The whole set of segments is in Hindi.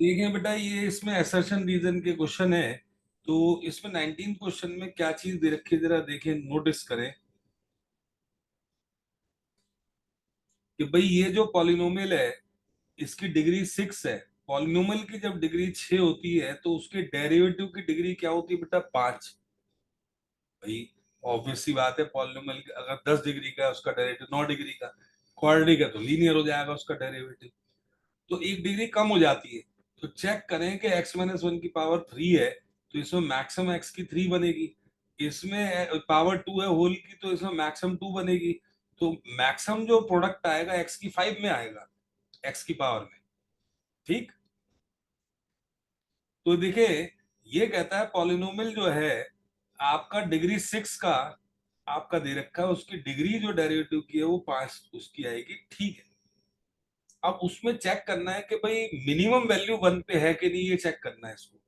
देखें बेटा, ये इसमें असर्शन रीजन के क्वेश्चन है। तो इसमें 19 क्वेश्चन में क्या चीज दे रखी है, जरा देखें, नोटिस करें कि भाई ये जो पॉलिनोमियल है इसकी डिग्री 6 है। पॉलिनोमियल की जब डिग्री 6 होती है तो उसके डेरिवेटिव की डिग्री क्या होती है बेटा? 5। भाई ऑब्वियस सी बात है, पॉलिनोमियल अगर 10 डिग्री का है उसका डेरिवेटिव 9 डिग्री का, क्वाड्रेटिक है तो लीनियर हो जाएगा उसका डेरिवेटिव। तो एक डिग्री कम हो जाती है। तो चेक करें कि x-1 की पावर 3 है तो इसमें मैक्सिमम x की 3 बनेगी। इसमें पावर 2 है होल की तो इसमें मैक्सिमम 2 बनेगी। तो मैक्सिमम जो प्रोडक्ट आएगा x की 5 में आएगा, x की पावर में। ठीक। तो देखिए, ये कहता है पॉलिनोमियल जो है आपका डिग्री 6 का आपका दे रखा है, उसकी डिग्री जो डेरिवेटिव की है वो 5 उसकी आएगी। ठीक है। अब उसमें चेक करना है कि भाई मिनिमम वैल्यू 1 पे है कि नहीं, ये चेक करना है इसको।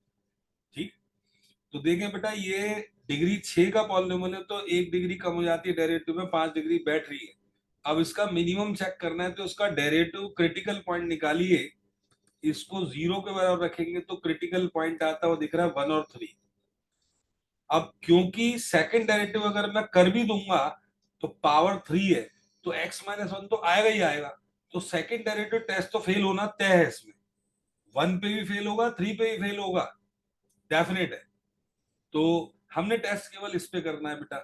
ठीक। तो देखें बेटा, ये डिग्री 6 का पॉलिनोमियल है तो एक डिग्री कम हो जाती है डेरिवेटिव में, 5 डिग्री बैठ रही है। अब इसका मिनिमम चेक करना है तो उसका डेरिवेटिव क्रिटिकल पॉइंट निकालिए। इसको 0 के बराबर रखेंगे तो क्रिटिकल पॉइंट आता हुआ दिख रहा है 1 और 3। अब क्योंकि सेकंड डेरिवेटिव अगर मैं कर भी दूंगा तो पावर 3 है तो x-1 तो आएगा ही आएगा। तो सेकंड डेरिवेटिव टेस्ट तो फेल होना तय है इसमें। 1 पे भी फेल होगा, 3 पे भी फेल होगा, डेफिनेट है। तो हमने टेस्ट केवल इस पे करना है बेटा,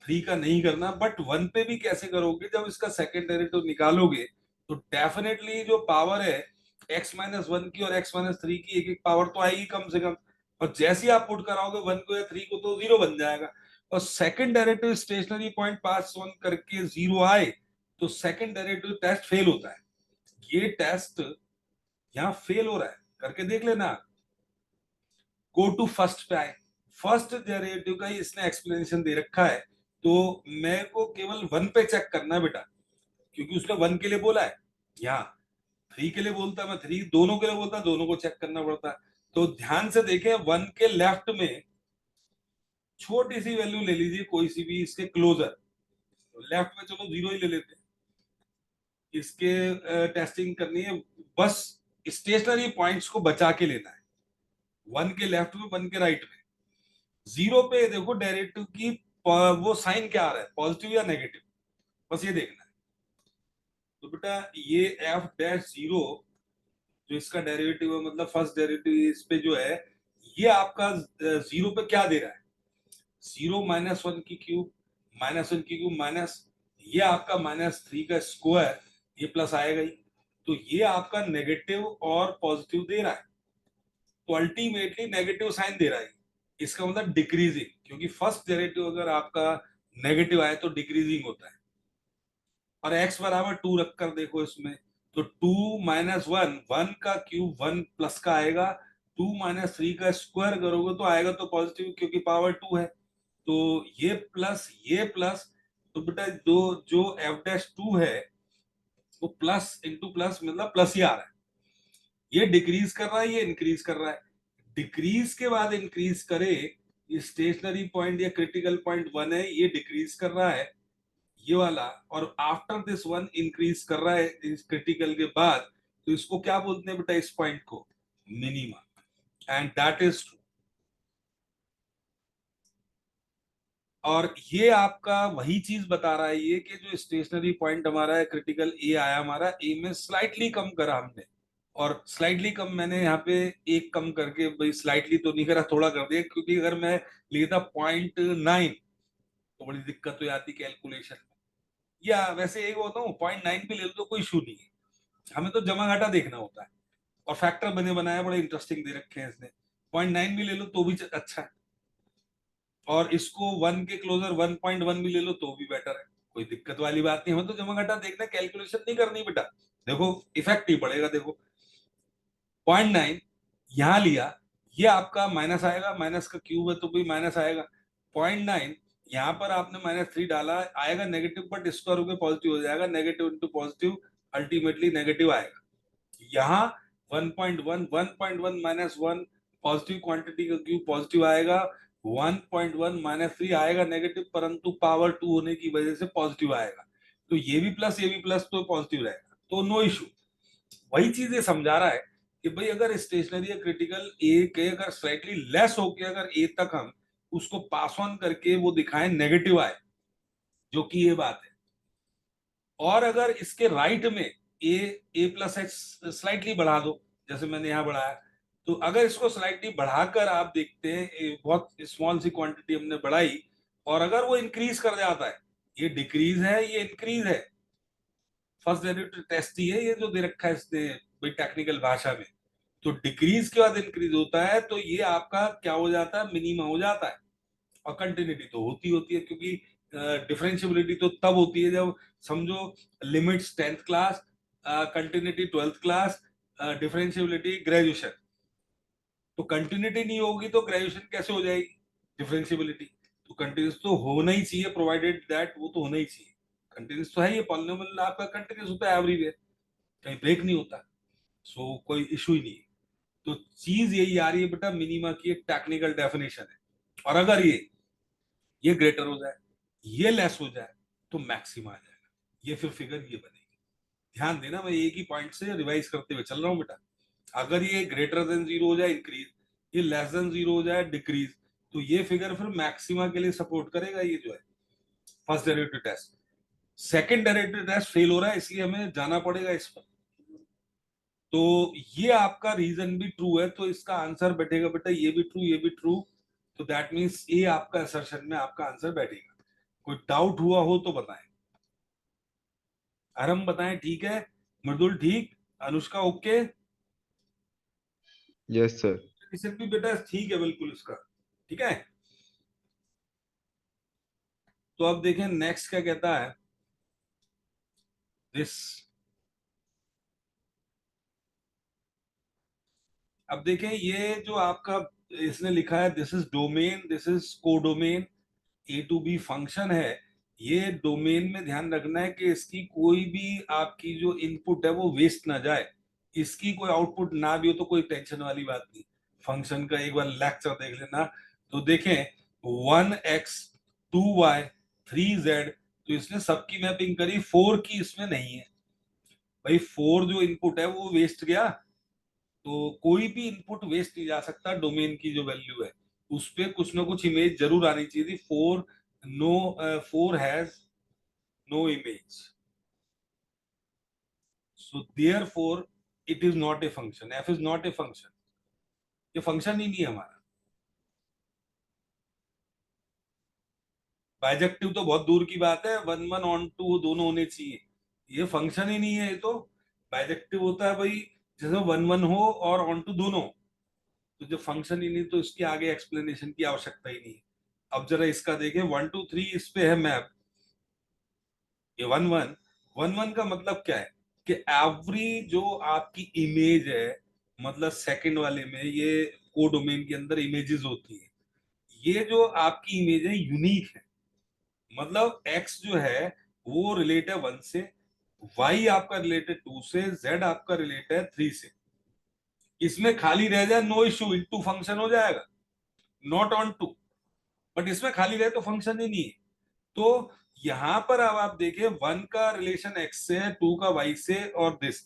3 का नहीं करना। बट 1 पे भी कैसे करोगे, जब इसका सेकंड डेरिवेटिव निकालोगे तो डेफिनेटली जो पावर है x-1 की और x-3 की एक एक पावर तो आएगी कम से कम। और जैसे ही आप पुट कराओगे 1 को या 3 को तो 0 बन जाएगा। और second derivative stationary point pass on करके 0 आए तो सेकंड डेरिवेटिव टेस्ट फेल होता है। ये टेस्ट यहाँ फेल हो रहा है, करके देख लेना। गो टू फर्स्ट पे आए। फर्स्ट डेरिवेटिव का ही इसने एक्सप्लेनेशन दे रखा है तो मेरे को केवल 1 पे चेक करना है बेटा, क्योंकि उसने 1 के लिए बोला है। यहाँ 3 के लिए बोलता, मैं 3 दोनों के लिए बोलता, दोनों को चेक करना पड़ता। तो ध्यान से देखें, 1 के लेफ्ट में छोटी सी वैल्यू ले लीजिए, कोई सी भी इसके क्लोजर। तो लेफ्ट में चलो 0 ही ले लेते हैं, इसके टेस्टिंग करनी है। बस स्टेशनरी पॉइंट्स को बचा के लेना है। 1 के लेफ्ट में, 1 के राइट में। 0 पे देखो डेरिवेटिव की वो साइन क्या आ रहा है, पॉजिटिव या नेगेटिव, बस ये देखना है। तो बेटा ये एफ डैश 0 जो इसका डेरिवेटिव है, मतलब फर्स्ट डेरिवेटिव इस पे जो है, ये आपका 0 पे क्या दे रहा है? 0-1 की क्यूब, -1 की क्यूब माइनस, ये आपका -3 का स्क्वायर, ये प्लस आएगा ही। तो ये आपका नेगेटिव और पॉजिटिव दे रहा है, तो अल्टीमेटली नेगेटिव साइन दे रहा है। इसका मतलब डिक्रीजिंग, क्योंकि फर्स्ट डेरिवेटिव अगर आपका नेगेटिव आए तो डिक्रीजिंग होता है। और x बराबर 2 रखकर देखो इसमें, तो 2-1, 1 का क्यूब 1 प्लस का आएगा, 2-3 का स्क्वायर करोगे तो आएगा तो पॉजिटिव, क्योंकि पावर 2 है। तो ये प्लस, तो बेटा दो जो एफ डैश 2 है वो प्लस इंटू प्लस मतलब प्लस ही आ रहा है। ये डिक्रीज कर रहा है, ये इंक्रीज कर रहा है। डिक्रीज के बाद इंक्रीज करे, ये स्टेशनरी पॉइंट या क्रिटिकल पॉइंट 1 है, ये डिक्रीज कर रहा है ये वाला, और आफ्टर दिस 1 इंक्रीज कर रहा है इस क्रिटिकल के बाद। तो इसको क्या बोलते हैं बेटा, इस पॉइंट को? Minima. And that is true. और ये आपका वही चीज बता रहा है ये, कि जो स्टेशनरी पॉइंट हमारा है क्रिटिकल ए आया, हमारा ए में स्लाइटली कम करा हमने। और स्लाइटली कम मैंने यहाँ पे एक कम करके, भाई स्लाइटली तो नहीं करा, थोड़ा कर दिया, क्योंकि अगर मैं लेता 0.9 तो बड़ी दिक्कत हो जाती कैलकुलेशन में। या वैसे एक होता हूँ 0.9 भी ले लो तो कोई इशू नहीं है, हमें तो जमा घाटा देखना होता है। और फैक्टर बने बनाया बड़े इंटरेस्टिंग दे रखे हैं इसने, 0.9 भी ले लो तो भी अच्छा है। और इसको 1 के क्लोजर 1.1 भी ले लो तो भी बेटर है, कोई दिक्कत वाली बात नहीं। हमें तो जमा घटा देखना, कैलकुलेशन नहीं करनी बेटा। देखो इफेक्ट ही पड़ेगा, देखो 0.9 यहाँ लिया, ये आपका माइनस आएगा, माइनस का क्यूब है तो भी माइनस आएगा। 0.9 यहाँ पर आपने -3 डाला, आएगा नेगेटिव, बट स्क्वायर होकर पॉजिटिव हो जाएगा, negative into positive ultimately negative आएगा। यहाँ 1.1, 1.1 -1 पॉजिटिव क्वांटिटी का क्यूब पॉजिटिव आएगा, 1.1 -3 आएगा नेगेटिव, परंतु पावर 2 होने की वजह से पॉजिटिव आएगा। तो ये भी प्लस, ये भी प्लस, तो पॉजिटिव रहेगा, तो नो इशू। वही चीज ये समझा रहा है कि भाई अगर स्टेशनरी या क्रिटिकल ए के अगर स्लाइटली लेस होके अगर ए तक हम उसको पास ऑन करके वो दिखाएं नेगेटिव आए, जो कि ये बात है, और अगर इसके राइट में ए प्लस एच स्लाइटली बढ़ा दो, जैसे मैंने यहाँ बढ़ाया, तो अगर इसको स्लाइटली बढ़ाकर आप देखते हैं बहुत स्मॉल सी क्वांटिटी हमने बढ़ाई, और अगर वो इंक्रीज कर जाता है, ये डिक्रीज है ये इंक्रीज है, फर्स्ट डेरिवेटिव टेस्ट ही है ये जो दे रखा है इसने भाई टेक्निकल भाषा में, तो डिक्रीज के बाद इंक्रीज होता है तो ये आपका क्या हो जाता है, मिनिमम हो जाता है। और कंटिन्यूटी तो होती है, क्योंकि डिफरेंशियबिलिटी तो तब होती है जब समझो limits 10th class, continuity 12th class, differentiability graduation. तो कंटिन्यूटी नहीं होगी तो ग्रेजुएशन कैसे हो जाएगी, डिफरेंशियबिलिटी। तो कंटिन्यूस तो होना ही चाहिए, प्रोवाइडेड दैट वो तो होना ही चाहिए। कंटिन्यूस तो है, ये पॉलिनोमियल आपका कंटिन्यूस होता है एवरीवेयर, कहीं ब्रेक नहीं होता, सो कोई इशू ही नहीं है। तो चीज यही आ रही है बेटा, मिनिमा की एक टेक्निकल डेफिनेशन है, और अगर ये ग्रेटर हो जाए, ये लेस हो जाए, तो मैक्सिमा आ जाएगा, ये फिर फिगर ये बनेगी। ध्यान देना, मैं एक ही पॉइंट से रिवाइज करते हुए चल रहा हूं बेटा। अगर ये ग्रेटर देन जीरो हो जाए इंक्रीज, ये लेस देन जीरो हो जाए डिक्रीज, तो ये फिगर फिर मैक्सिमा के लिए सपोर्ट करेगा, ये जो है first derivative test. Second derivative test fail हो रहा है, इसलिए हमें जाना पड़ेगा इस पर। तो ये आपका रीजन भी ट्रू है, तो इसका आंसर बैठेगा बेटा ये भी ट्रू ये भी ट्रू, तो दैट मीन्स ये आपका असर्शन में आपका आंसर बैठेगा। कोई डाउट हुआ हो तो बताएं, आरम बताएं, ठीक है, मृदुल ठीक, अनुष्का ओके, यस सर। इसे भी बेटा ठीक है बिल्कुल इसका, ठीक है। तो अब देखें नेक्स्ट क्या कहता है, दिस, अब देखें ये जो आपका इसने लिखा है, this is domain, this is codomain, A to B function है। ये डोमेन में ध्यान रखना है कि इसकी कोई भी आपकी जो इनपुट है वो वेस्ट ना जाए, इसकी कोई आउटपुट ना भी हो तो कोई टेंशन वाली बात नहीं। फंक्शन का एक बार लेक्चर देख लेना, तो देखें 1x 2y 3z, तो इसने सबकी मैपिंग करी, 4 की इसमें नहीं है। भाई 4 जो इनपुट है वो वेस्ट गया, तो कोई भी इनपुट वेस्ट नहीं जा सकता, डोमेन की जो वैल्यू है उस पे कुछ ना कुछ इमेज जरूर आनी चाहिए थी। 4 no, 4 has no image, so therefore it is not a function, F is not a function, ये फंक्शन ही नहीं है हमारा। बाइजेक्टिव तो बहुत दूर की बात है, वन वन ऑन टू दोनों होने चाहिए, ये फंक्शन ही नहीं है ये तो। बाइजेक्टिव होता है भाई जैसे वन वन हो और ऑन टू दोनों, तो जब फंक्शन ही नहीं तो इसके आगे एक्सप्लेनेशन की आवश्यकता ही नहीं है। अब जरा इसका देखें 1 2 3, इस पे है मैप, ये वन वन, वन वन का मतलब क्या है कि एवरी जो आपकी इमेज है, मतलब सेकंड वाले में ये कोडोमेन के अंदर इमेजेस होती है, ये जो आपकी इमेज है यूनिक है, मतलब एक्स जो है वो रिलेट है 1 से, वाई आपका रिलेटेड 2 से, जेड आपका रिलेट है 3 से। इसमें खाली रह जाए नो इश्यू, इनटू फंक्शन हो जाएगा, नॉट ऑन टू, बट इसमें खाली रहे तो फंक्शन ही नहीं है। तो यहां पर अब आप देखिए 1 का रिलेशन एक्स से है, 2 का वाई से, और दिस,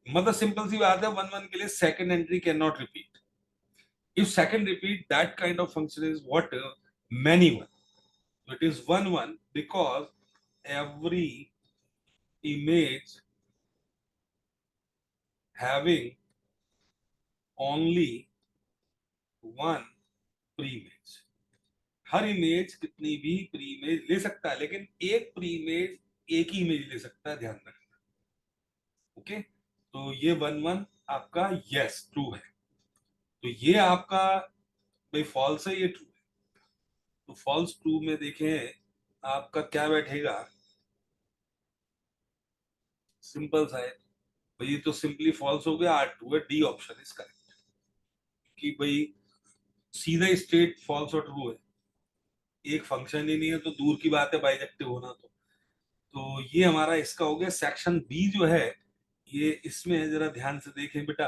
मतलब सिंपल सी बात है, 1 1 के लिए second entry can not repeat. If second repeat that kind of function is what, many one, so it is 1 1 because every image having only one pre-image, her image कितनी भी प्री इमेज ले सकता है, लेकिन एक प्री इमेज एक ही इमेज ले सकता है, ध्यान रखना, ओके। तो ये 1 1 आपका यस ट्रू है, तो ये आपका भाई फॉल्स है, ये ट्रू है। तो फॉल्स ट्रू में देखें आपका क्या बैठेगा, सिंपल सा है भाई, ये तो सिंपली फॉल्स हो गया, R2 है, डी ऑप्शन इज करेक्ट, कि भाई सीधा स्ट्रेट फॉल्स और ट्रू है, एक फंक्शन ही नहीं है तो दूर की बात है बाइजेक्टिव होना। तो ये हमारा इसका हो गया। सेक्शन बी जो है ये इसमें है, जरा ध्यान से देखें बेटा।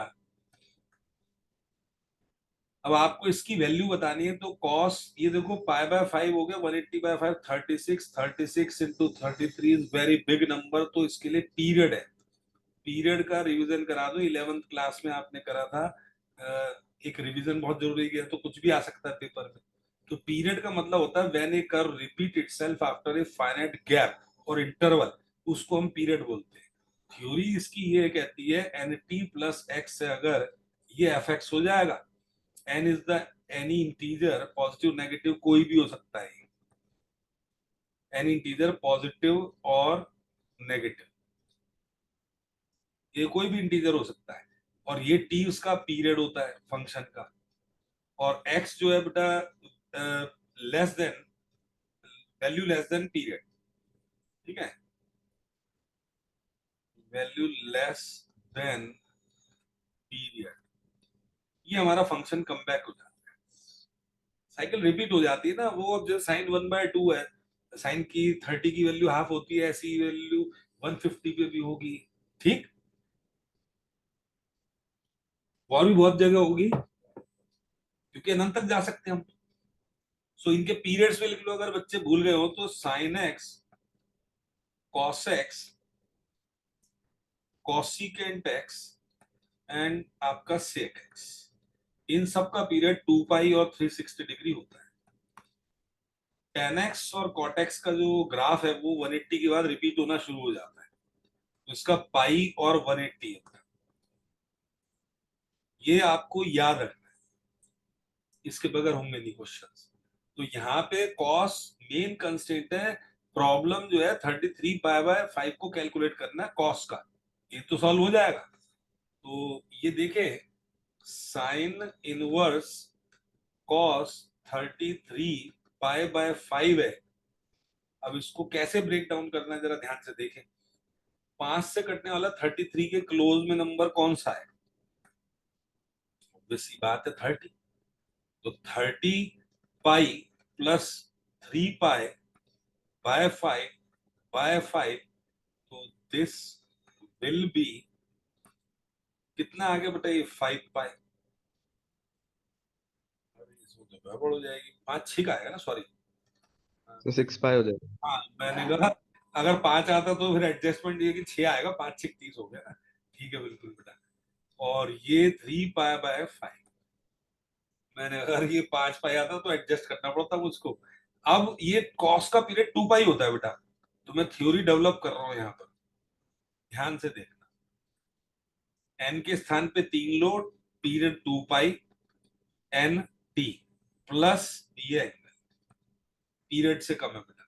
अब आपको इसकी वैल्यू बतानी है, तो कॉस ये देखो पाई बाय 5 हो गया, 180/5 36, 36 into 33 is very big number, तो इसके लिए पीरियड है पीरियड का रिवीजन करा दो, 11th क्लास में आपने करा था। एक रिवीजन बहुत जरूरी है, तो कुछ भी आ सकता है पेपर में। तो पीरियड का मतलब होता है when A curve repeat itself after a finite gap और इंटरवल, उसको हम पीरियड बोलते हैं। थ्योरी इसकी ये कहती है एन टी प्लस एक्स से अगर ये एफ एक्स हो जाएगा, N is the any integer positive negative कोई भी हो सकता है, एनी इंटीजर पॉजिटिव और नेगेटिव, ये कोई भी इंटीजर हो सकता है। और ये टी उसका पीरियड होता है फंक्शन का। और एक्स जो है बेटा less than, value less than period, ठीक है, वैल्यू लेस देन पीरियड, ये हमारा फंक्शन कम बैक हो जाता है। साइकिल रिपीट हो जाती है ना वो, अब जो साइन 1/2 है, साइन की 30 की वैल्यू हाफ होती है, ऐसी वैल्यू 150 पे भी होगी, ठीक। और भी बहुत जगह होगी, क्योंकि अनंत तक जा सकते हैं हम। सो इनके पीरियड्स में लिख लो, अगर बच्चे भूल गए हो तो sine x, cos x, cosecant x and आपका सेक एक्स, इन सब का पीरियड 2 पाई और 360 डिग्री होता है। टेन एक्स और कॉट एक्स का जो ग्राफ है वो 180 के बाद रिपीट होना शुरू हो जाता है, तो इसका पाई और 180 होता है। ये आपको याद रखना है, इसके बगैर होंगे नहीं क्वेश्चन। तो यहाँ पे कॉस मेन कंस्टेंट है, प्रॉब्लम जो है 33 पाई/5 को कैलकुलेट करना है कॉस का, ये तो सॉल्व हो जाएगा। तो ये देखे, साइन इनवर्स कॉस 33 पाई/5 है। अब इसको कैसे ब्रेक डाउन करना है जरा ध्यान से देखें। 5 से कटने वाला 33 के क्लोज में नंबर कौन सा है? ऑब्वियसली बात है 30। तो 30 पाई प्लस 3 पाई/5 तो दिस विल बी, कितना आगे बताइए, 5 पाई। इसमें तो गड़बड़ हो जाएगी, 5 6 का आएगा ना, सॉरी। तो 6 पाई हो जाएगा। हाँ मैंने कहा अगर 5 आता तो फिर एडजस्टमेंट ये कि 6 आएगा, 5 6 30 हो गया ना। ठीक है बिल्कुल बेटा। और ये 3 पाई/5, मैंने अगर ये 5 पाई आता तो एडजस्ट करना पड़ता मुझको। अब ये कॉस का पीरियड 2 पाई होता है बेटा, तो मैं थ्योरी डेवलप कर रहा हूं यहाँ पर, ध्यान से देखना। एन के स्थान पे 3 लो, पीरियड 2 पाई, एन टी प्लस ये एंगल पीरियड से कम है बेटा,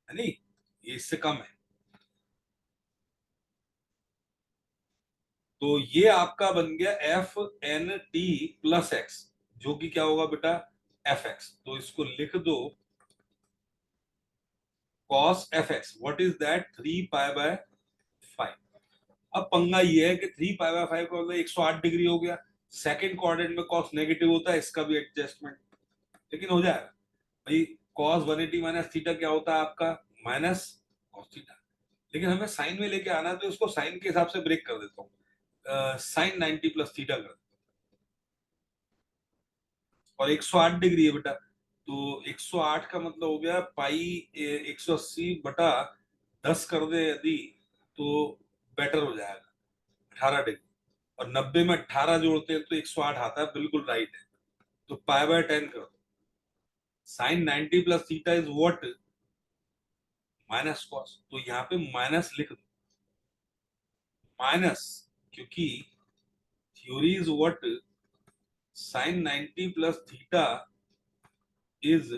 है नहीं, ये इससे कम है। तो ये आपका बन गया F N T plus X, जो कि क्या होगा बेटा, एफ एक्स। तो इसको लिख दो cos F x, what is that, 3 पाई/5। अब पंगा ये है कि 3 पाई/5 का मतलब 108 डिग्री हो गया। सेकंड क्वाड्रेंट में कॉस नेगेटिव होता है, इसका भी एडजस्टमेंट, लेकिन हो जाएगा भाई। कॉस 180 माइनस थीटा क्या होता है आपका, माइनस कॉस थीटा। लेकिन हमें साइन में लेके आना है, तो इसको साइन के हिसाब से ब्रेक कर देता हूँ, साइन 90 प्लस थीटा कर, और 108 डिग्री है बेटा, तो 108 का मतलब हो गया पाई 180/10 कर दे यदि, तो बेटर हो जाएगा 18 डिग्री। और 90 में 18 जोड़ते हैं तो 108 आता है, बिल्कुल राइट है। तो पाई/10 कर दो, sine 90 plus theta is what, minus cos, तो यहाँ पे माइनस लिख दो, माइनस, क्योंकि theory is what, sine 90 plus theta is,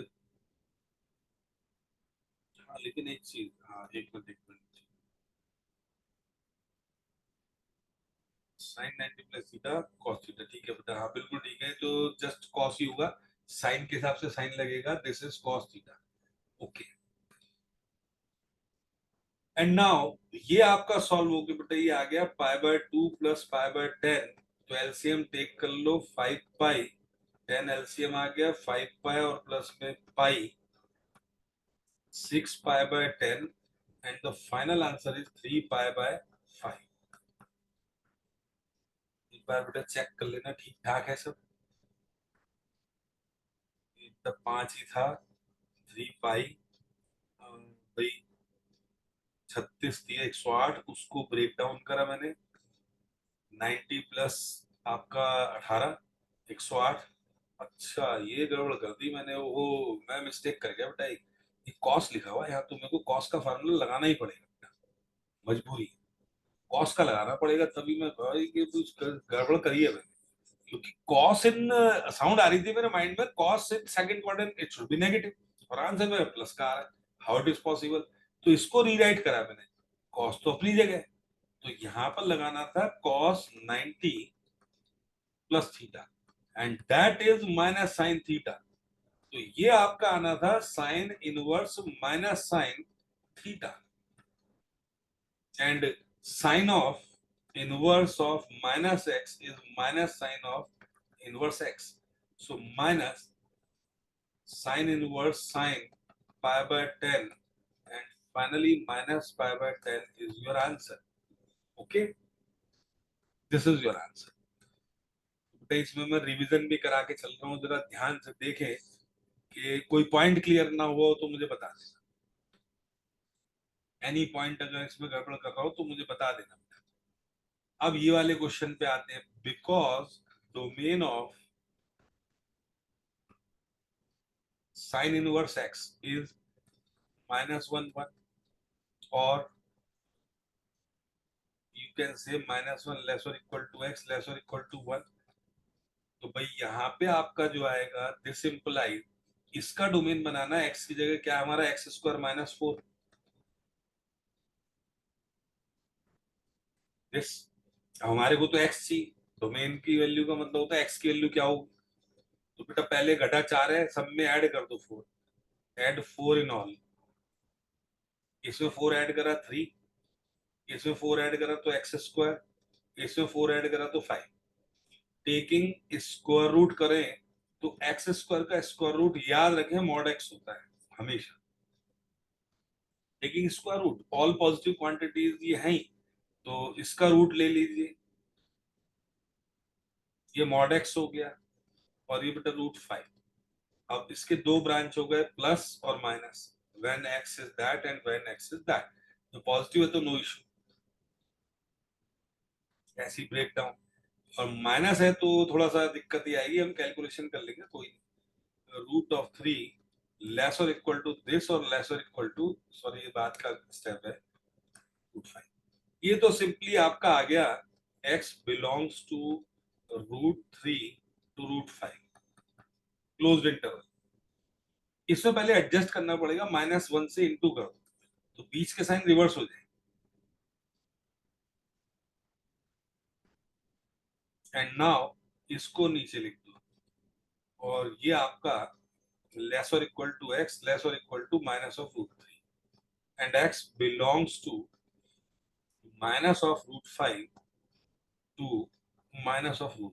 हाँ लेकिन एक चीज, हाँ एक minute, sine 90 plus theta cos theta, ठीक है बेटा, हाँ बिल्कुल ठीक है, तो जस्ट कॉस ही होगा, साइन के हिसाब से साइन लगेगा, this is cos theta, okay. And now ये आपका सॉल्व हो गया बेटा, ये आ गया पाई/2 प्लस पाई/10, तो एलसीएम टेक कर लो, 5 पाई, 10 एलसीएम आ गया, 5 पाई और प्लस में pi, 6 pi, and the final answer is 3 pi. एक बार बेटा चेक कर लेना ठीक ठाक है सब, तब 5 ही था, 3 पाई भाई, 36 दिया 108, उसको ब्रेक डाउन करा मैंने, 90 प्लस आपका 18, 108। अच्छा ये गड़बड़ कर दी मैंने, वो मैं मिस्टेक कर गया बेटा, ये कॉस लिखा हुआ है यहाँ, तो मेरे को कॉस का फार्मूला लगाना ही पड़ेगा, मजबूरी, कॉस का लगाना पड़ेगा, तभी मैं भाई कि कुछ गड़बड़ करी है मैंने, क्योंकि कॉस इन साउंड आ रही थी मेरे माइंड में, cos in second quadrant it should be negative और आंसर मेरा प्लस का आ रहा है, हाउ इट इज पॉसिबल। तो इसको रीराइट करा मैंने, कॉस तो अपनी जगह, तो यहां पर लगाना था cos 90 plus theta and that is minus sine theta, तो ये आपका आना था sine inverse minus sine theta, and sine of inverse of minus x is minus sine of inverse x. So minus sine inverse sine pi by 10 and finally minus pi by 10 is your answer. Okay, this is your answer. तो इसमें मैं रिवीजन भी करा के चल रहा हूँ, जरा ध्यान से देखें कि कोई पॉइंट क्लियर ना हुआ हो तो मुझे बता देना, एनी पॉइंट अगर इसमें गड़बड़ कर रहा हो तो मुझे बता देना। अब ये वाले क्वेश्चन पे आते हैं, because domain of sine inverse x is -1 1 or you can say -1 less or equal to x less or equal to 1, तो भाई यहाँ पे आपका जो आएगा दिस इम्प्लाइज, इसका डोमेन बनाना है, x की जगह क्या हमारा एक्स स्क्वायर -4, दिस, हमारे को तो x चाहिए, डोमेन की वैल्यू का मतलब होता है x की वैल्यू क्या होगी, तो बेटा पहले घटा 4 है, सब में ऐड कर दो 4, ऐड 4 इन ऑल, इसमें 4 ऐड करा 3, इसमें 4 ऐड करा तो एक्स स्क्वायर, इसमें 4 ऐड करा तो 5, टेकिंग स्क्वायर रूट करें तो एक्स स्क्वायर का स्क्वायर रूट याद रखें मॉड एक्स होता है हमेशा, taking square root all positive quantities ये हैं, तो इसका रूट ले लीजिए, ये मॉड एक्स हो गया और ये बेटा √5, अब इसके दो ब्रांच हो गए प्लस और minus, when x is that and when x is that, तो पॉजिटिव है तो नो इशू, ऐसी ब्रेक डाउन, और माइनस है तो थोड़ा सा दिक्कत ही आएगी, हम कैलकुलेशन कर लेंगे कोई नहीं, √3 लेस और इक्वल टू दिस और लेस और इक्वल टू, सॉरी ये बात का स्टेप है √5, ये तो सिंपली आपका आ गया x belongs to √3 to √5 closed interval, इसमें पहले एडजस्ट करना पड़ेगा, -1 से इंटू करो तो बीच के साइन रिवर्स हो जाएंगे, एंड नाउ इसको नीचे लिख दो, और ये आपका लेस और इक्वल टू x लेस और equal to minus of √3 and x belongs to minus of √5 to minus of √3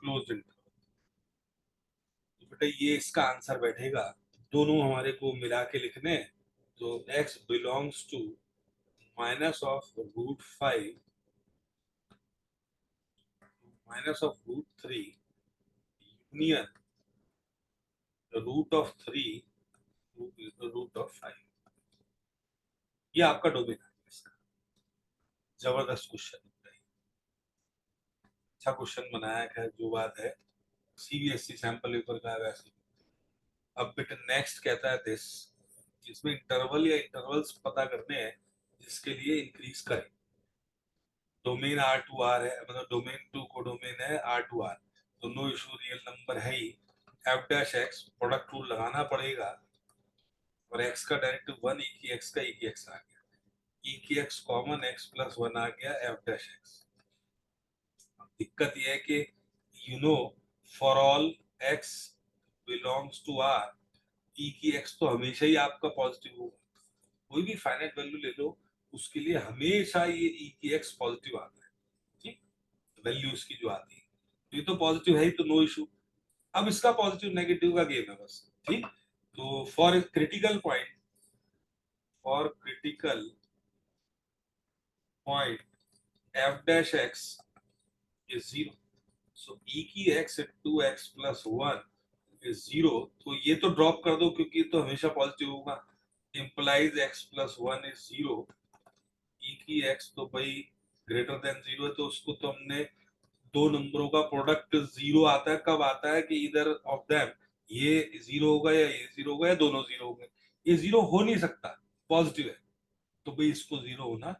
closed interval, तो बेटा ये इसका आंसर बैठेगा, दोनों हमारे को मिला के लिखने, तो x belongs to minus of √5 minus of √3 यूनियन √3 √5, ये आपका डोमेन है इसका, जबरदस्त क्वेश्चन, अच्छा क्वेश्चन बनाया है, जो बात है सीबीएसई सैंपल पेपर का है वैसे। अब बेटा नेक्स्ट कहता है दिस, जिसमें इंटरवल या इंटरवल्स पता करने हैं जिसके लिए इंक्रीज करें, डोमेन R2R है, मतलब डोमेन 2 को डोमेन है R2R, तो नो इशू, रियल नंबर है ही, f dash x product rule लगाना पड़ेगा, और एक्स का डायरेक्ट 1, ई की एक्स का ई की एक्स आ गया, ई की एक्स कॉमन, एक्स प्लस 1 आ गया एफ डैश एक्स, दिक्कत यह है कि you know for all x belongs to R, e की एक्स तो हमेशा ही आपका पॉजिटिव होगा, कोई भी फाइनाइट वैल्यू ले लो उसके लिए हमेशा ये ई की एक्स पॉजिटिव आता है, ठीक, वैल्यू उसकी जो आती है, तो ये तो पॉजिटिव है ही, तो नो इशू, अब इसका पॉजिटिव नेगेटिव का गेम है बस, ठीक, तो for critical point, for critical point F dash x is 0, सो ई की x into x plus 1 is 0, तो ये तो ड्रॉप कर दो क्योंकि ये तो हमेशा पॉजिटिव होगा, implies x plus one is zero, e की x तो भाई ग्रेटर देन जीरो है, तो उसको तो हमने दो नंबरों का प्रोडक्ट जीरो आता है, कब आता है कि इधर ऑफ देम ये जीरो होगा या ये जीरो होगा या दोनों जीरो होंगे। ये जीरो हो नहीं सकता, पॉजिटिव है, तो भाई इसको जीरो होना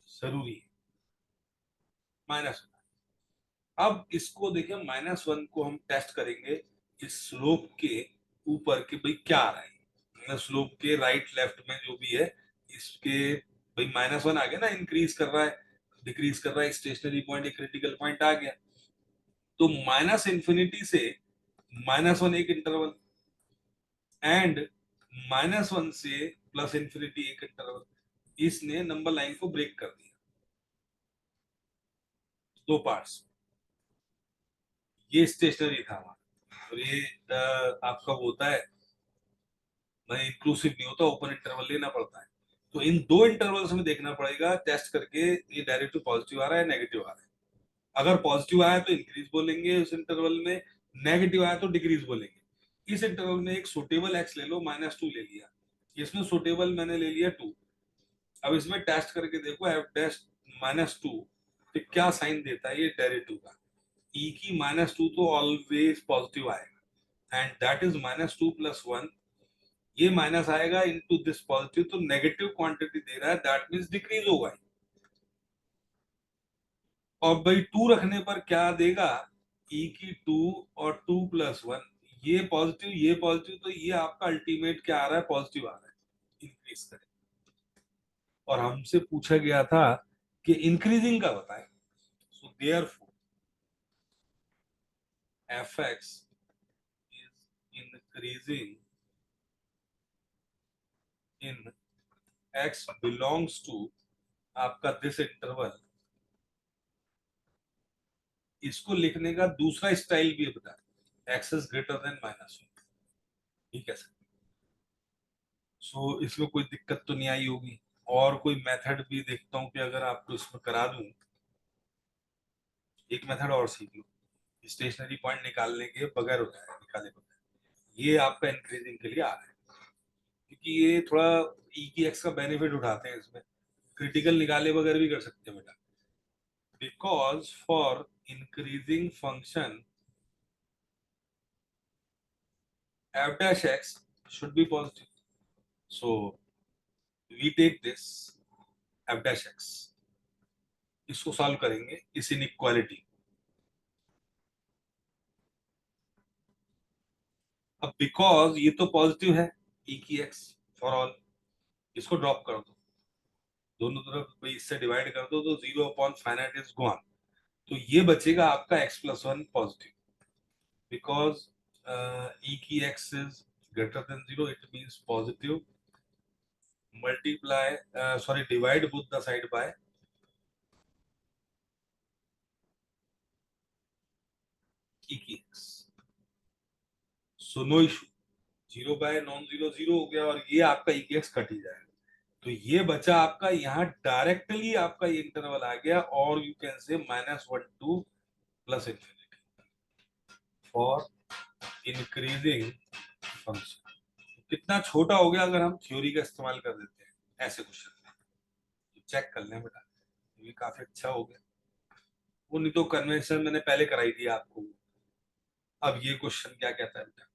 जरूरी है, माइनस। अब इसको देखिए, माइनस वन को हम टेस्ट करेंगे इस स्लोप के ऊपर कि भाई क्या आ रहा है, मतलब स्लोप के राइट लेफ्ट में जो भी है इसके, भाई माइनस वन आ गया ना, इंक्रीज कर रहा है डिक्रीज कर रहा है, स्टेशनरी पॉइंट एक क्रिटिकल पॉइंट आ गया। तो माइनस इंफिनिटी से माइनस वन एक इंटरवल, एंड माइनस वन से प्लस इंफिनिटी एक इंटरवल, इसने नंबर लाइन को ब्रेक कर दिया दो पार्ट्स। ये स्टेशनरी था हमारा, और ये आपका वो होता है, मैं इंक्लूसिव नहीं होता, ओपन इंटरवल लेना पड़ता है। तो इन दो इंटरवल्स में देखना पड़ेगा टेस्ट करके ये डायरेक्ट पॉजिटिव आ रहा है नेगेटिव आ रहा है। अगर पॉजिटिव आया तो इंक्रीज बोलेंगे उस इंटरवल में, नेगेटिव आया तो डिक्रीज बोलेंगे। इस इंटरवल में एक सुटेबल एक्स ले लो, माइनस टू ले लिया, इसमें सुटेबल मैंने ले लिया टू। अब इसमें टेस्ट करके देखो एफ डैश माइनस टू, तो क्या साइन देता है ये डेरिवेटिव का। ई की माइनस टू तो ऑलवेज पॉजिटिव आएगा, and that is minus two plus one, ये माइनस आएगा इनटू दिस पॉजिटिव, तो नेगेटिव क्वांटिटी दे रहा है, दैट मींस डिक्रीज होगा। और भाई टू रखने पर क्या देगा, ई की टू और टू प्लस वन, ये पॉजिटिव, तो ये आपका अल्टीमेट क्या आ रहा है, पॉजिटिव आ रहा है, इंक्रीज करें। और हमसे पूछा गया था कि इंक्रीजिंग का बताएं, so therefore F X is increasing in X belongs to आपका दिस इंटरवल। इसको लिखने का दूसरा स्टाइल भी बता, X is greater than minus one, ठीक है सर। सो इसमें कोई दिक्कत तो नहीं आई होगी। और कोई मेथड भी देखता हूँ कि अगर आपको इसमें करा दूं, एक मेथड और सीख लो, स्टेशनरी पॉइंट निकालने के बगैर होता है, निकाले बगैर, ये आपका इंक्रीजिंग के लिए आ रहा है, क्योंकि ये थोड़ा ई की एक्स का बेनिफिट उठाते हैं इसमें, क्रिटिकल निकाले बगैर भी कर सकते हैं बेटा। Because for increasing function F dash X should be positive, so we take this F dash X, इसको सॉल्व करेंगे इस इनइक्वालिटी। अब बिकॉज ये तो पॉजिटिव है, ई की एक्स फॉर ऑल, इसको ड्रॉप कर दो, दोनों तरफ भाई इससे डिवाइड कर दो, तो zero upon finite is gone, तो ये बचेगा आपका x plus one positive. Because e की x is greater than zero, it means positive, multiply sorry divide both the side by e की x, so no issue, zero by non zero zero हो गया, और ये आपका ई की एक्स कट ही जाएगा। तो ये बचा आपका, यहाँ डायरेक्टली आपका ये इंटरवल आ गया, और you can say minus one two plus infinity for increasing function. कितना छोटा हो गया अगर हम थ्योरी का इस्तेमाल कर देते हैं ऐसे क्वेश्चन में, तो चेक कर लें बेटा, ये काफी अच्छा हो गया। वो नहीं तो कन्वेंशन मैंने पहले कराई थी आपको। अब ये क्वेश्चन क्या कहता है बेटा,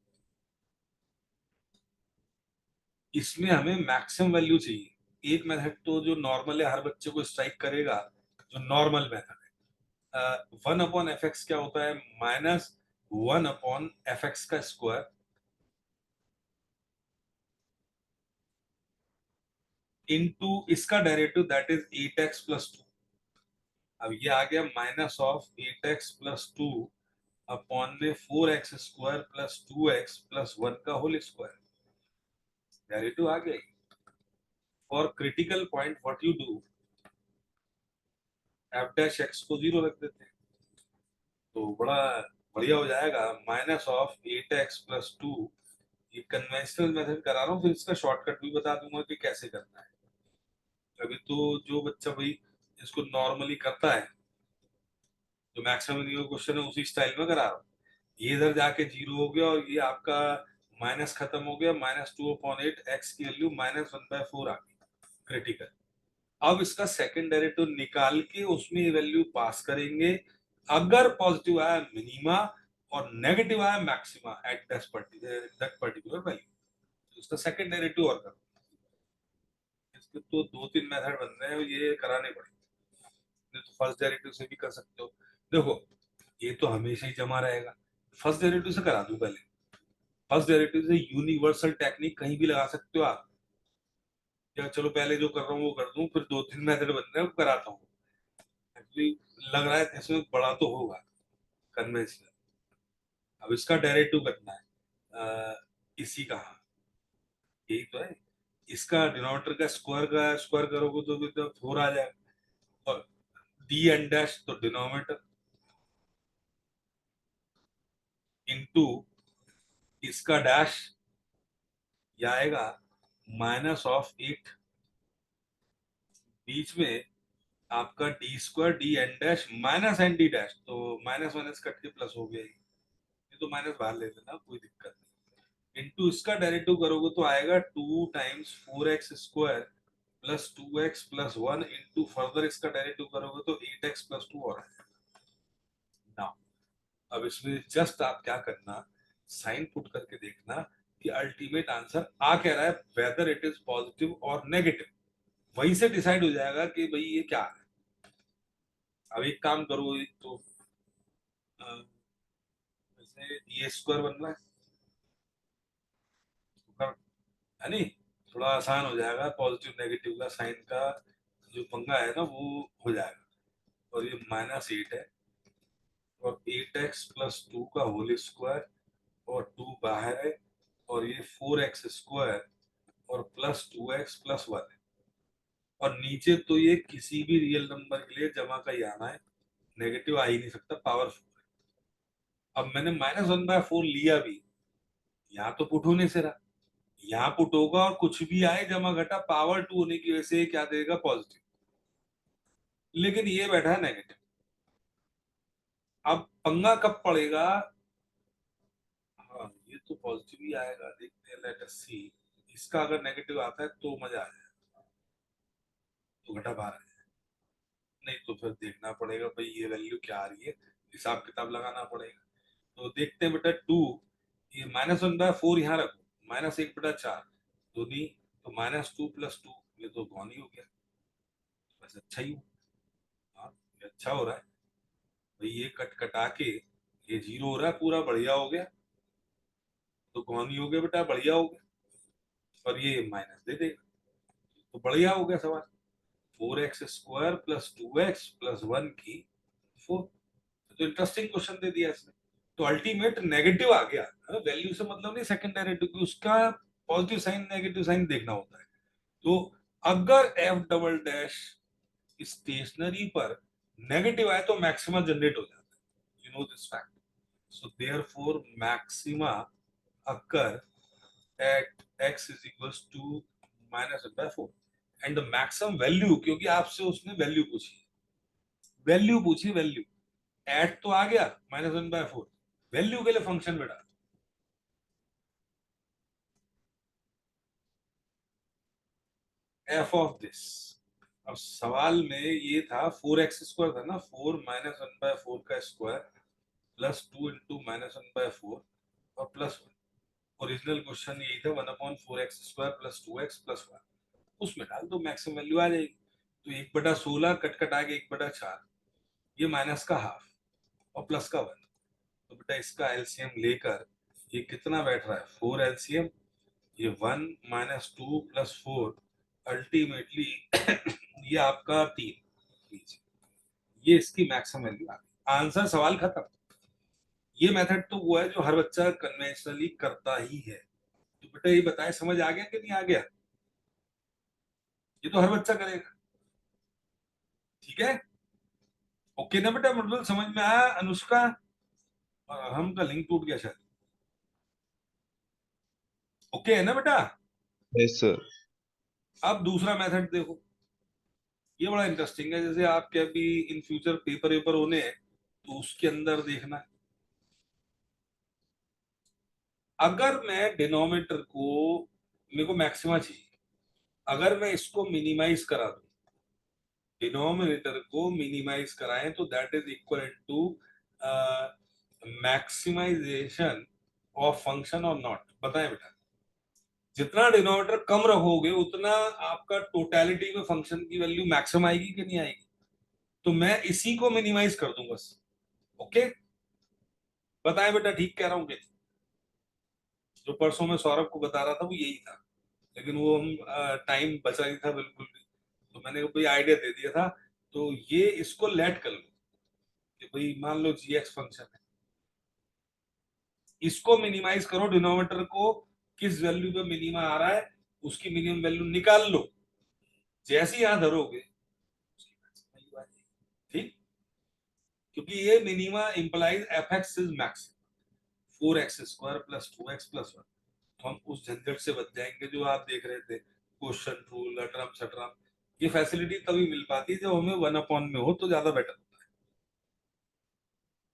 इसमें हमें मैक्सिमम वैल्यू चाहिए। एक मेथड तो जो नॉर्मल है, हर बच्चे को स्ट्राइक करेगा, जो नॉर्मल मेथड है, वन अपॉन एफ एक्स क्या होता है, minus one upon f x का स्क्वायर इनटू इसका derivative that is eight x plus two. अब ये आ गया minus of eight x plus two upon में four x square plus two x plus one का होल स्क्वायर, डेरिवेटिव आ गया। और critical point what you do, f dash x को जीरो रख देते हैं, तो बड़ा बढ़िया हो जाएगा, minus of eight x plus two. ये कन्वेंशनल मेथड करा रहा हूँ, फिर इसका शॉर्टकट भी बता दूंगा कि कैसे करना है। अभी तो जो बच्चा भाई इसको नॉर्मली करता है, जो मैक्सिमम क्वेश्चन है उसी स्टाइल में करा रहा हूँ। ये इधर जाके जीरो हो गया, और ये आपका माइनस खत्म हो गया, -2/8, एक्स की वैल्यू -1/4 आ गई क्रिटिकल। अब इसका सेकंड डेरिवेटिव निकाल के उसमें ये वैल्यू पास करेंगे। अगर पॉजिटिव आया मिनिमा और नेगेटिव आया maxima at that particular value, तो उसका सेकंड डेरिवेटिव और करो। इसके तो 2-3 मेथड बन रहे हैं, ये कराने पड़ेंगे। तो फर्स्ट डेरिवेटिव से भी कर सकते हो। देखो ये तो हमेशा ही जमा रहेगा, फर्स्ट डेरिवेटिव से करा दूं पहले। फर्स्ट डेरिवेटिव से यूनिवर्सल टेक्निक कहीं भी लगा सकते हो आप, या चलो पहले जो कर रहा हूँ वो कर दूं, फिर 2-3 मेथड बन रहे हैं वो कराता हूँ। एक्चुअली लग रहा है इसमें बड़ा तो होगा कन्वेंशनल। अब इसका डेरिवेटिव करना है, इसी का, यही तो है। इसका डिनोमिनेटर का स्क्वायर करोगे तो भी तो 4 आ जाएगा, और डी एन डैश तो डिनोमिनेटर इनटू इसका डैश, ये आएगा -8, बीच में आपका D square D N dash minus N D dash, तो माइनस माइनस कट के प्लस हो गया। ये तो माइनस बाहर ले लेना, कोई दिक्कत नहीं। इनटू इसका डेरिवेटिव करोगे तो आएगा 2 times 4x square plus 2x plus 1 into further इसका डेरिवेटिव करोगे तो 8x प्लस 2 और आएगा ना। अब इसमें जस्ट आप क्या करना, साइन पुट करके देखना कि अल्टीमेट आंसर आ क्या रहा है, वेदर इट इज पॉजिटिव और नेगेटिव, वहीं से डिसाइड हो जाएगा कि भाई ये क्या है। अब एक काम करो, एक तो जैसे ये स्क्वायर बन रहा है, है नहीं, थोड़ा आसान हो जाएगा, पॉजिटिव नेगेटिव का साइन का जो पंगा है ना वो हो जाएगा। और ये -8 है, और 8x प्लस 2 का होल स्क्वायर, और 2 बाहर है, और ये 4x स्क्वायर और प्लस 2x प्लस 1 है। और नीचे तो ये किसी भी रियल नंबर के लिए जमा का ही आना है, नेगेटिव आ ही नहीं सकता, पावरफुल। अब मैंने -1/4 लिया भी, यहाँ तो पुट होने से रहा, यहाँ पुट होगा और कुछ भी आए जमा घटा पावर 2 होने की वजह से क्या देगा, पॉजिटिव। लेकिन ये बैठा है नेगेटिव। अब पंगा कब पड़ेगा, हाँ ये तो पॉजिटिव ही आएगा, देखते हैं, लेट अस सी। इसका अगर नेगेटिव आता है तो मजा आ जाए, तो घटा बाहर आ जाए। नहीं तो फिर देखना पड़ेगा भाई ये वैल्यू क्या आ रही है, हिसाब किताब लगाना पड़ेगा। तो देखते हैं बेटा, 2, ये -1/4 यहाँ रखो, -1/4 दूनी, तो -2 प्लस 2, ये तो गौन ही हो गया। बस अच्छा ही हो, हाँ ये अच्छा हो रहा है भाई, ये कट कटा के ये 0 हो रहा है, पूरा बढ़िया हो गया, तो कौन ही हो गया बेटा, बढ़िया हो गया। और ये माइनस दे देगा, तो बढ़िया हो गया सवाल। 4x square plus 2x plus 1 की 4। तो इंटरेस्टिंग क्वेश्चन दे दिया इसने। तो अल्टीमेट नेगेटिव आ गया, वैल्यू से मतलब नहीं, सेकंड डेरिवेटिव की उसका पॉजिटिव साइन नेगेटिव साइन देखना होता है। तो अगर एफ डबल डैश स्टेशनरी पर नेगेटिव आए तो मैक्सिमा जनरेट हो जाता है, you know this fact. So therefore maxima occur at x is equals to -1/4 and the maximum value, क्योंकि आपसे उसने वैल्यू पूछी, वैल्यू एट तो आ गया -1/4, वैल्यू के लिए फंक्शन बेटा एफ ऑफ दिस। अब सवाल में ये था 4x स्क्वायर था ना, 4 -1/4 का स्क्वायर प्लस 2 इंटू -1/4 और प्लस 1। ओरिजिनल क्वेश्चन यही था 1/4x square plus 2x plus 1, उसमें डाल दो मैक्सिमम वैल्यू आ जाएगी। तो 1/16 कट कटा के 1/4, ये माइनस का हाफ और प्लस का 1। तो बेटा इसका एलसीएम लेकर ये कितना बैठ रहा है, 4 एलसीएम, ये 1 -2 प्लस 4, अल्टीमेटली ये आपका 3। ये इसकी मैक्सिमम वैल्यू आ गई, आंसर, सवाल खत्म। ये मेथड तो वो है जो हर बच्चा कन्वेंशनली करता ही है। तो बेटा ये बताए समझ आ गया कि नहीं आ गया, ये तो हर बच्चा करेगा, ठीक है। ओके ना बेटा, मतलब समझ में आया अनुष्का, और अरहम का लिंक टूट गया शायद। ओके है ना बेटा। Yes sir. अब दूसरा मेथड देखो, ये बड़ा इंटरेस्टिंग है, जैसे आपके अभी इन फ्यूचर पेपर वेपर होने हैं तो उसके अंदर देखना। अगर मैं डिनोमिनेटर को, मेरे को मैक्सिमा चाहिए, अगर मैं इसको मिनिमाइज करा दूं, डिनोमिनेटर को मिनिमाइज कराएं, तो that is equal to maximization of function और नॉट। बताएं बेटा, जितना डिनोमिनेटर कम रखोगे उतना आपका टोटलिटी में फंक्शन की वैल्यू मैक्सिमम आएगी कि नहीं आएगी? तो मैं इसी को मिनिमाइज कर दूं बस। ओके, बताएं बेटा, ठीक कह रहा हूं कि नहीं? जो परसों मैं सौरभ को बता रहा था वो यही था, लेकिन वो हम टाइम बचा नहीं था बिल्कुल भी, तो मैंने कोई आइडिया दे दिया था। तो ये इसको लेट कर लो कि भाई मान लो जी एक्स फंक्शन है, इसको मिनिमाइज करो, डिनोमिनेटर को किस वैल्यू पे मिनिमा आ रहा है उसकी मिनिमम वैल्यू निकाल लो, जैसे ही यहां धरोगे उसकी maximum value आ जाएगी। ठीक, क्योंकि ये minima implies F X is max, 4x² plus 2x+1। तो हम उस झंझट से बच जाएंगे जो आप देख रहे थे, क्वेश्चन रूल अटरम सटरम। ये फैसिलिटी तभी मिल पाती है जब हमें 1 अपॉन में हो, तो ज्यादा बेटर होता है।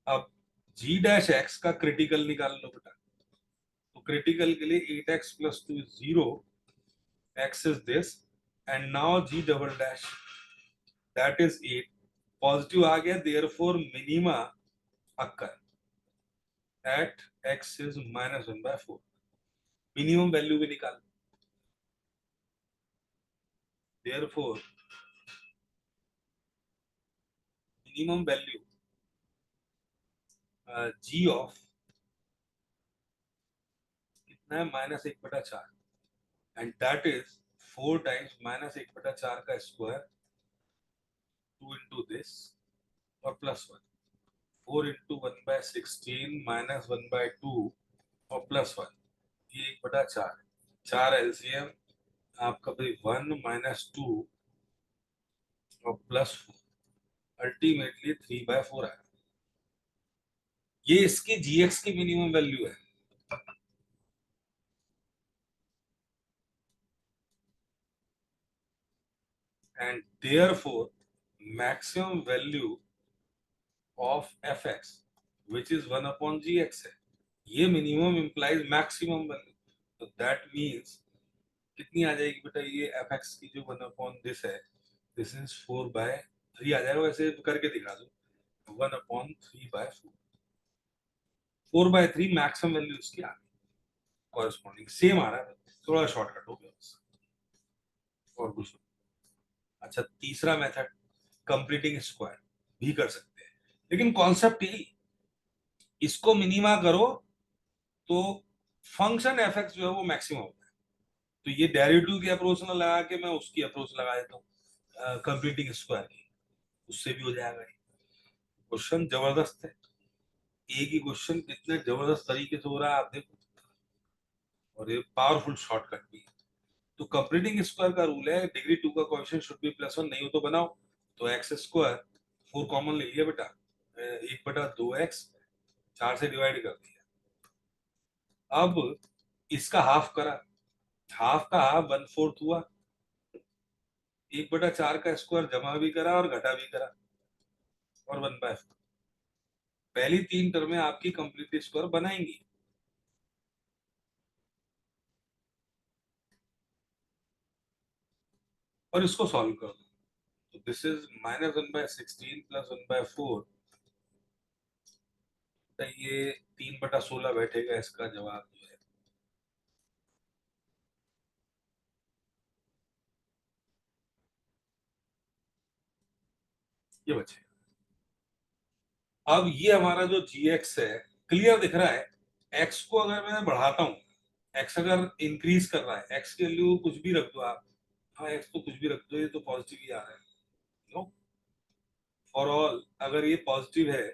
अब जी डैश एक्स का क्रिटिकल निकाल लो बेटा, तो क्रिटिकल के लिए 8x+2 is 0, x is this, and now g double dash that is 8, positive आ गया, therefore minima occur at x is -1/4। Minimum value भी निकाल, therefore minimum value g of कितना है, -1/4, एंड दैट इज 4 टाइम्स -1/4 का स्क्वायर, 2 इंटू दिस और +1, 4 इंटू 1/16 -1/2 और +1, ये 1/4, 4 एलसीएम आपका भाई 1 -2 और +4, अल्टीमेटली 3/4 है। ये इसकी जीएक्स की मिनिमम वैल्यू है। And therefore maximum value of F x which is 1/gx है। ये मिनिमम इंप्लाइज मैक्सिमम वैल्यू, तो दैट मीन्स कितनी आ जाएगी बेटा, ये एफ एक्स की जो 1/दिस है, दिस इज 4/3 आ जाएगा। वैसे करके दिखा दो, 1/3/4, 4/3 मैक्सिमम वैल्यू इसकी आ गई, कॉरेस्पॉन्डिंग सेम आ रहा है, थोड़ा शॉर्टकट हो गया बस, और कुछ नहीं। अच्छा, तीसरा मेथड कंप्लीटिंग स्क्वायर भी कर सकते हैं, लेकिन कॉन्सेप्ट यही, इसको मिनिमा करो तो फंक्शन एफ एक्स जो है वो मैक्सिमम होता है। तो ये डेरिवेटिव की अप्रोच ना लगा के मैं उसकी अप्रोच लगा देता हूँ कंप्लीटिंग स्क्वायर की, उससे भी हो जाएगा। क्वेश्चन जबरदस्त है, एक ही क्वेश्चन कितने जबरदस्त तरीके से हो रहा है आप देखो, और ये पावरफुल शॉर्टकट भी है। तो कंप्लीटिंग स्क्वायर का रूल है, डिग्री 2 का कोएफिशिएंट शुड बी +1, नहीं हो तो बनाओ। तो x², 4 कॉमन ले लिया बेटा, 1/2x, 4 से डिवाइड कर दिया। अब इसका हाफ करा, हाफ का हाफ 1/4 हुआ, 1/4 का स्क्वायर जमा भी करा और घटा भी करा, और 1/4। पहली 3 टर्में आपकी कंप्लीट स्क्वायर बनाएंगी। और इसको सॉल्व कर दो, तो दिस इज -1/16 + 1/4, तो ये 3/16 बैठेगा, इसका जवाब जो है ये बचेगा। अब ये हमारा जो जी एक्स है, क्लियर दिख रहा है? एक्स को अगर मैं बढ़ाता हूँ, एक्स अगर इंक्रीज कर रहा है, एक्स के वैल्यू कुछ भी रख दो आप, हाँ एक्स तो कुछ भी रख दो, ये तो पॉजिटिव ही आ रहा है। नो, फॉर ऑल अगर ये पॉजिटिव है,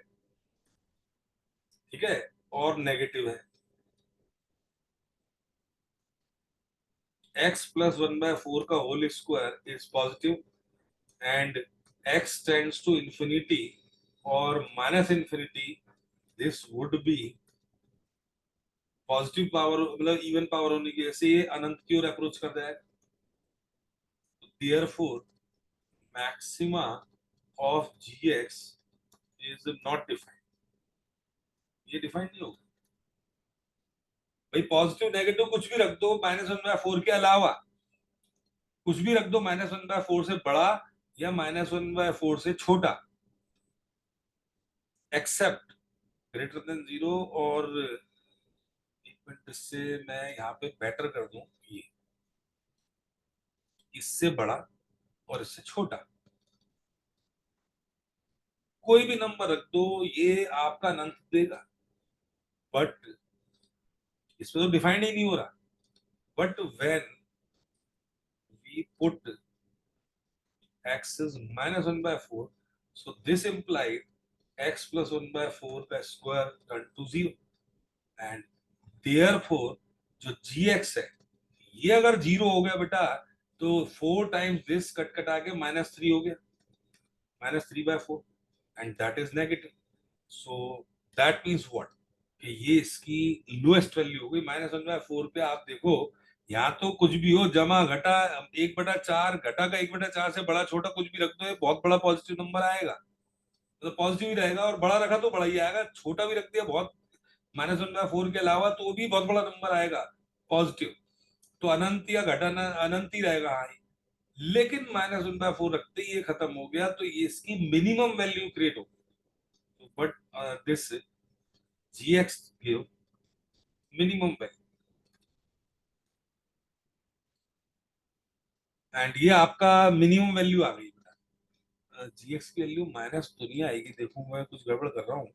ठीक है, और नेगेटिव है, x + 1/4 का whole square is positive, and x tends to infinity और -infinity, this would be positive power, मतलब इवन पावर होने की वजह से ये अनंत की ओर अप्रोच कर जाएगा। Therefore, maxima of gx is not defined, ये डिफाइंड नहीं होगा। भाई पॉजिटिव नेगेटिव कुछ भी रख दो, -1/4 के अलावा कुछ भी रख दो, -1/4 से बड़ा या -1/4 से छोटा, एक्सेप्ट ग्रेटर देन 0, और एक मिनट, इससे मैं यहाँ पे बेटर कर दूं, ये इससे बड़ा और इससे छोटा कोई भी नंबर रख दो, ये आपका अनंत देगा। बट इसमें तो डिफाइंड ही नहीं हो रहा। But when we put x is -1/4, so this implied x plus 1/4 का square turn to 0, and therefore जो gx है, ये अगर 0 हो गया बेटा, तो 4 टाइम्स दिस कट कटा के -3 हो गया, -3/4, and that is negative. So that means what, कि ये इसकी लोएस्ट वैल्यू हो गई -1/4 पे। आप देखो, यहाँ तो कुछ भी हो, जमा घटा 1/4, घटा का 1/4 से बड़ा छोटा कुछ भी रख दो, ये बहुत बड़ा पॉजिटिव नंबर आएगा, तो पॉजिटिव ही रहेगा। और बड़ा रखा तो बड़ा ही आएगा, छोटा भी रख दिया बहुत -1/4 के अलावा, तो भी बहुत बड़ा नंबर आएगा पॉजिटिव, तो अनंत या घटाना अनंत ही रहेगा। हाँ, लेकिन -1/4 रखते ही ये खत्म हो गया, तो ये इसकी मिनिमम वैल्यू क्रिएट हो गई। But this gx give minimum value, and ये आपका मिनिमम वैल्यू आ गई बेटा। जीएक्स की वैल्यू माइनस तो नहीं आएगी, देखो मैं कुछ गड़बड़ कर रहा हूँ,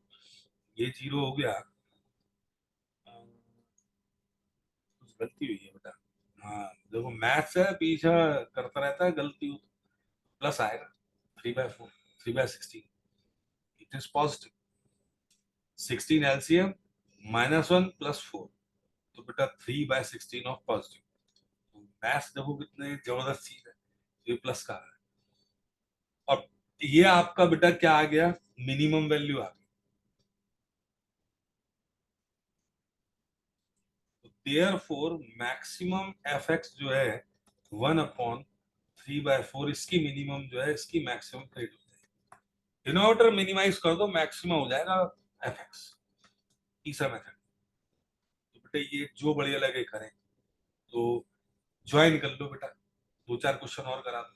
ये 0 हो गया, कुछ गलती हुई है बेटा। हाँ देखो, मैथ्स है, पीछा करता रहता है, गलती हो प्लस आएगा, 3/4, 3/16, इट इज पॉजिटिव। 16 एलसीएम, -1 + 4, तो बेटा 3/16 ऑफ पॉजिटिव। मैथ्स देखो कितने जबरदस्त चीज है, ये प्लस का है। और ये आपका बेटा क्या आ गया, मिनिमम वैल्यू आ गई। देयरफॉर मैक्सिमम एफ एक्स जो है 1/3/4, इसकी मिनिमम जो है, इसकी मैक्सिमम क्रिएट हो जाएगी। डिनोमिनेटर मिनिमाइज कर दो, मैक्सिमम हो जाएगा एफ एक्स। तीसरा मेथड, तो बेटा ये जो बढ़िया लगे करें, तो ज्वाइन कर लो बेटा, 2-4 क्वेश्चन और करा दो।